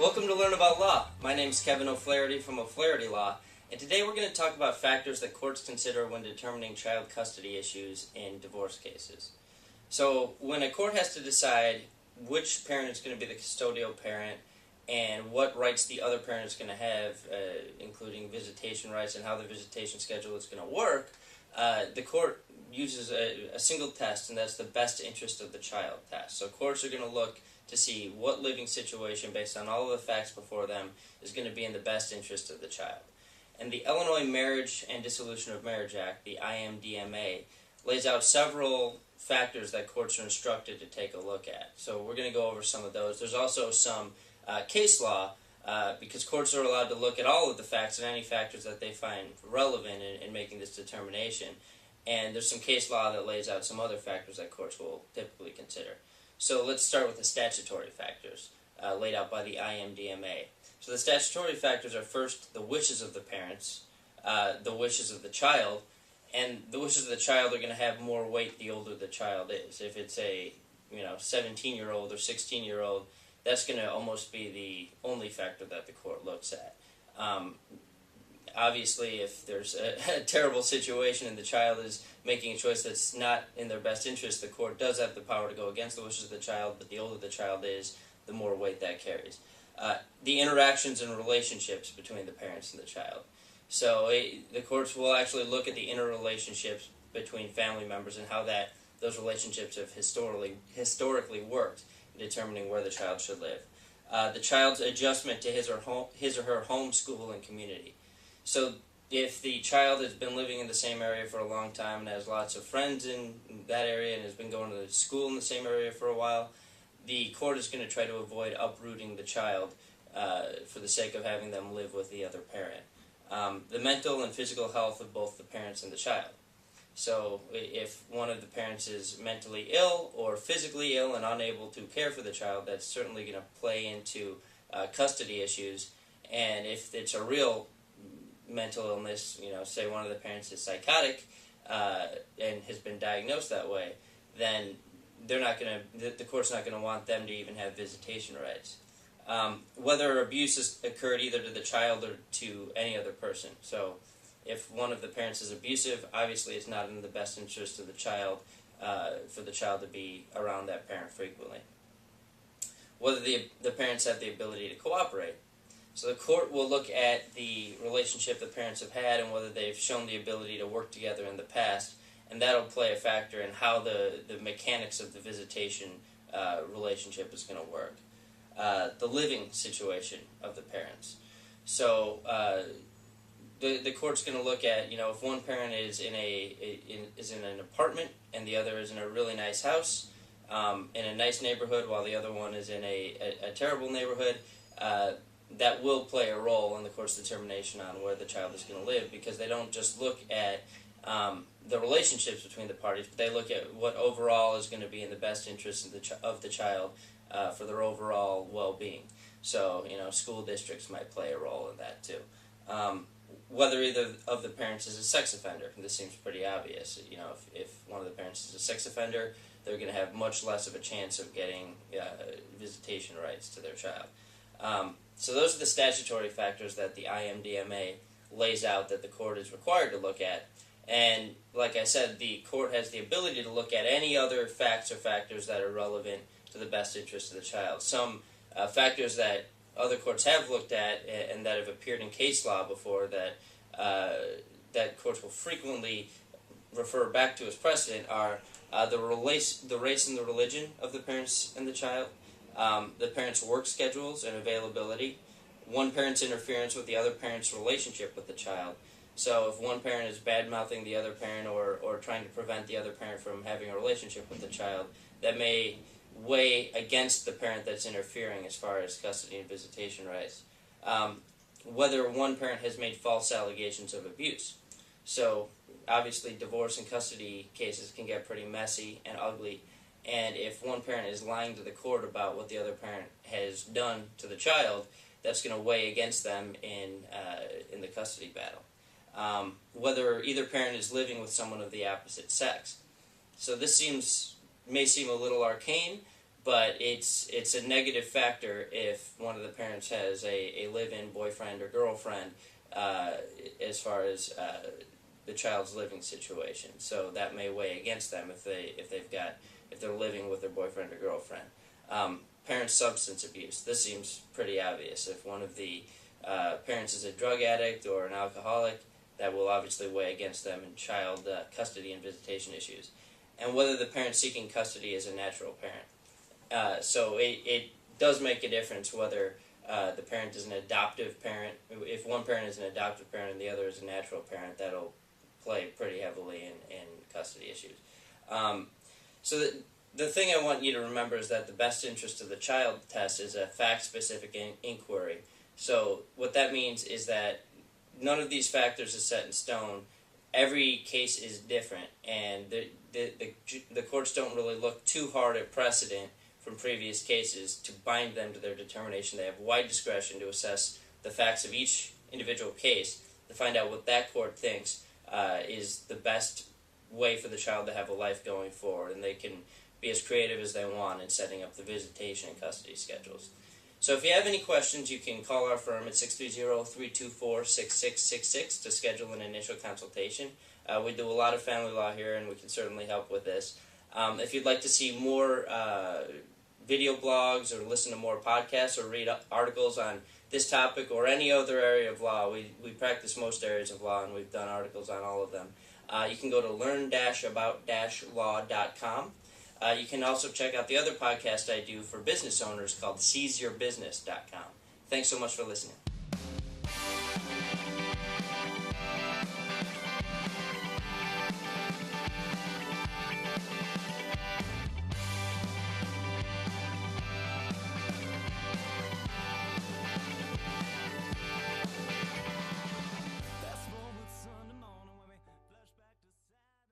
Welcome to Learn About Law. My name is Kevin O'Flaherty from O'Flaherty Law, and today we're going to talk about factors that courts consider when determining child custody issues in divorce cases. So when a court has to decide which parent is going to be the custodial parent and what rights the other parent is going to have, including visitation rights and how the visitation schedule is going to work, the court uses a single test, and that's the best interest of the child test. So courts are going to look to see what living situation, based on all of the facts before them, is going to be in the best interest of the child. And the Illinois Marriage and Dissolution of Marriage Act, the IMDMA, lays out several factors that courts are instructed to take a look at. So we're going to go over some of those. There's also some case law, because courts are allowed to look at all of the facts and any factors that they find relevant in making this determination. And there's some case law that lays out some other factors that courts will typically consider. So let's start with the statutory factors laid out by the IMDMA. So the statutory factors are first the wishes of the parents, the wishes of the child, and the wishes of the child are going to have more weight the older the child is. If it's a 17-year-old or 16-year-old, that's going to almost be the only factor that the court looks at. Obviously, if there's a terrible situation and the child is making a choice that's not in their best interest, the court does have the power to go against the wishes of the child, but the older the child is, the more weight that carries. The interactions and relationships between the parents and the child. So the courts will actually look at the interrelationships between family members and how those relationships have historically worked in determining where the child should live. The child's adjustment to his or her home, school, and community. So if the child has been living in the same area for a long time and has lots of friends in that area and has been going to school in the same area for a while, the court is going to try to avoid uprooting the child for the sake of having them live with the other parent. The mental and physical health of both the parents and the child. So if one of the parents is mentally ill or physically ill and unable to care for the child, that's certainly going to play into custody issues. And if it's a real mental illness, say one of the parents is psychotic and has been diagnosed that way, then the court's not going to want them to even have visitation rights. Whether abuse has occurred either to the child or to any other person. So if one of the parents is abusive, obviously it's not in the best interest of the child for the child to be around that parent frequently. Whether the parents have the ability to cooperate. So the court will look at the relationship the parents have had and whether they've shown the ability to work together in the past, and that'll play a factor in how the mechanics of the visitation relationship is going to work. The living situation of the parents. So the court's going to look at, if one parent is in an apartment and the other is in a really nice house in a nice neighborhood while the other one is in a terrible neighborhood, that will play a role in the court's determination on where the child is going to live, because they don't just look at the relationships between the parties, but they look at what overall is going to be in the best interest of the child for their overall well-being. So, school districts might play a role in that too. Whether either of the parents is a sex offender, this seems pretty obvious. If one of the parents is a sex offender, they're going to have much less of a chance of getting visitation rights to their child. So those are the statutory factors that the IMDMA lays out that the court is required to look at. And like I said, the court has the ability to look at any other facts or factors that are relevant to the best interest of the child. Some factors that other courts have looked at and that have appeared in case law before that courts will frequently refer back to as precedent are the race and the religion of the parents and the child, the parents' work schedules and availability, one parent's interference with the other parent's relationship with the child. So if one parent is bad-mouthing the other parent or trying to prevent the other parent from having a relationship with the child, that may weigh against the parent that's interfering as far as custody and visitation rights. Whether one parent has made false allegations of abuse. So obviously divorce and custody cases can get pretty messy and ugly, and if one parent is lying to the court about what the other parent has done to the child, that's going to weigh against them in the custody battle. Whether either parent is living with someone of the opposite sex. So this may seem a little arcane, but it's a negative factor if one of the parents has a live-in boyfriend or girlfriend as far as the child's living situation. So that may weigh against them if they're living with their boyfriend or girlfriend. Parents' substance abuse. This seems pretty obvious. If one of the parents is a drug addict or an alcoholic, that will obviously weigh against them in child custody and visitation issues. And whether the parent seeking custody is a natural parent. So it does make a difference whether the parent is an adoptive parent. If one parent is an adoptive parent and the other is a natural parent, that'll play pretty heavily in custody issues. So the thing I want you to remember is that the best interest of the child test is a fact-specific inquiry. So what that means is that none of these factors is set in stone. Every case is different, and the courts don't really look too hard at precedent from previous cases to bind them to their determination. They have wide discretion to assess the facts of each individual case to find out what that court thinks is the best way for the child to have a life going forward, and they can be as creative as they want in setting up the visitation and custody schedules. So if you have any questions, you can call our firm at 630-324-6666 to schedule an initial consultation. We do a lot of family law here, and we can certainly help with this. If you'd like to see more video blogs or listen to more podcasts or read articles on this topic or any other area of law, we practice most areas of law, and we've done articles on all of them. You can go to learn-about-law.com. You can also check out the other podcast I do for business owners called SeizeYourBusiness.com. Thanks so much for listening.